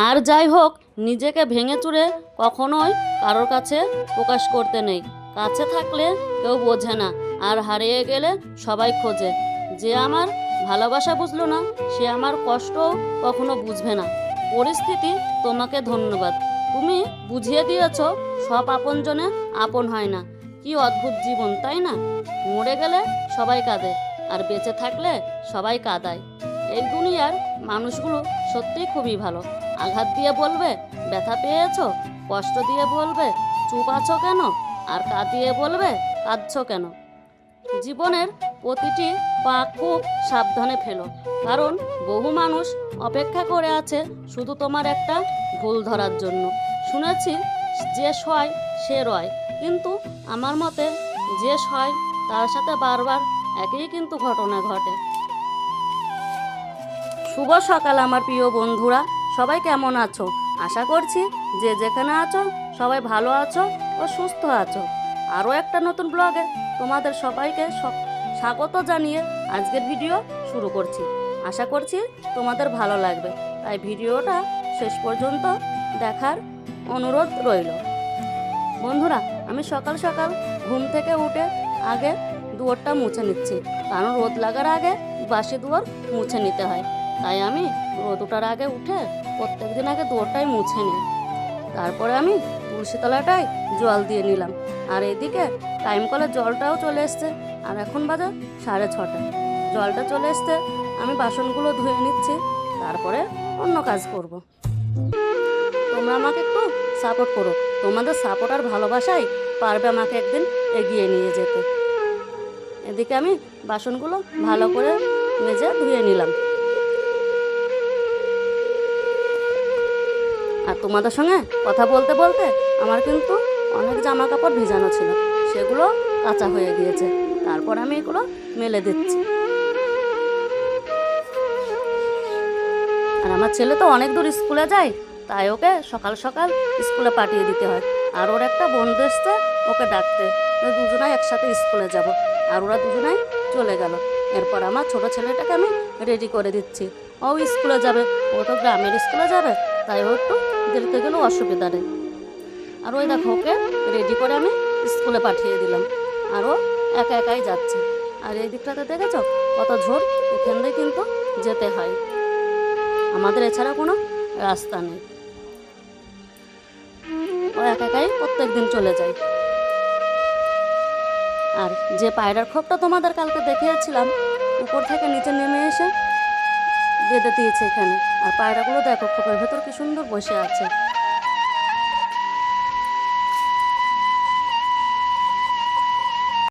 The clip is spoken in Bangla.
আর যাই হোক, নিজেকে ভেঙে চুরে কখনোই কারোর কাছে প্রকাশ করতে নেই। কাছে থাকলে কেউ বোঝে না, আর হারিয়ে গেলে সবাই খোঁজে। যে আমার ভালোবাসা বুঝলো না, সে আমার কষ্টও কখনো বুঝবে না। পরিস্থিতি, তোমাকে ধন্যবাদ। তুমি বুঝিয়ে দিয়েছ সব আপনজনে আপন হয় না। কি অদ্ভুত জীবন, তাই না? মরে গেলে সবাই কাঁদে, আর বেঁচে থাকলে সবাই কাঁদায়। এই দুনিয়ার মানুষগুলো সত্যিই খুবই ভালো। আঘাত দিয়ে বলবে ব্যথা পেয়েছো, কষ্ট দিয়ে বলবে চুপ আছো কেন, আর কাঁদিয়ে বলবে কাঁদছো কেন। জীবনের প্রতিটি পা খুব সাবধানে ফেলো, কারণ বহু মানুষ অপেক্ষা করে আছে শুধু তোমার একটা ভুল ধরার জন্য। শুনেছি যে সয় সে রয়, কিন্তু আমার মতে যে সয় তার সাথে বারবার একই কিন্তু ঘটনা ঘটে। শুভ সকাল আমার প্রিয় বন্ধুরা, সবাই কেমন আছো? আশা করছি যে যেখানে আছো সবাই ভালো আছো ও সুস্থ আছো। আরও একটা নতুন ব্লগে তোমাদের সবাইকে স্বাগত জানিয়ে আজকের ভিডিও শুরু করছি। আশা করছি তোমাদের ভালো লাগবে, তাই ভিডিওটা শেষ পর্যন্ত দেখার অনুরোধ রইল। বন্ধুরা, আমি সকাল সকাল ঘুম থেকে উঠে আগে দুয়ারটা মুছে নিচ্ছি, কারণ রোদ লাগার আগে বাসি দুয়ার মুছে নিতে হয়। তাই আমি রোদ ওঠার আগে উঠে প্রত্যেক দিন আগে দুয়ারটাই মুছে নিই। তারপরে আমি তুলসী তলাটায় জল দিয়ে নিলাম, আর এদিকে টাইম কলের জলটাও চলে এসছে, আর এখন বাজে 6:30। জলটা চলে এসছে, আমি বাসনগুলো ধুয়ে নিচ্ছি, তারপরে অন্য কাজ করব। তোমরা আমাকে একটু সাপোর্ট করো, তোমাদের সাপোর্ট আর ভালোবাসাই পারবে আমাকে একদিন এগিয়ে নিয়ে যেতে। এদিকে আমি বাসনগুলো ভালো করে মেজে ধুয়ে নিলাম, আর তোমাদের সঙ্গে কথা বলতে বলতে আমার কিন্তু অনেক জামা কাপড় ভিজানো ছিল, সেগুলো কাঁচা হয়ে গিয়েছে। তারপর আমি এগুলো মেলে দিচ্ছি। আর আমার ছেলে তো অনেক দূর স্কুলে যায়, তাই ওকে সকাল সকাল স্কুলে পাঠিয়ে দিতে হয়। আর ওর একটা বন্ধু এসছে ওকে ডাকতে, দুজনাই একসাথে স্কুলে যাব। আর ওরা দুজনাই চলে গেল। এরপর আমার ছোট ছেলেটাকে আমি রেডি করে দিচ্ছি, ও স্কুলে যাবে। ও তো গ্রামের স্কুলে যাবে, তাই ও একটু দেরিতে গেলেও অসুবিধা নেই। আর ওই দেখো, ওকে রেডি করে আমি স্কুলে পাঠিয়ে দিলাম, আর ও একা একাই যাচ্ছে। আর এই দিকটাতে দেখেছো কত ঝোড়, এখান দিয়ে কিন্তু যেতে হয়, আমাদের এছাড়া কোনো রাস্তা নেই। ও একা একাই প্রত্যেক দিন চলে যায়। আর যে পায়রার খোপটা তোমাদের কালকে দেখিয়েছিলাম, উপর থেকে নিচে নেমে এসে বেঁধে দিয়েছে এখানে। আর পায়রাগুলো দেখো খোপের ভেতর কি সুন্দর বসে আছে।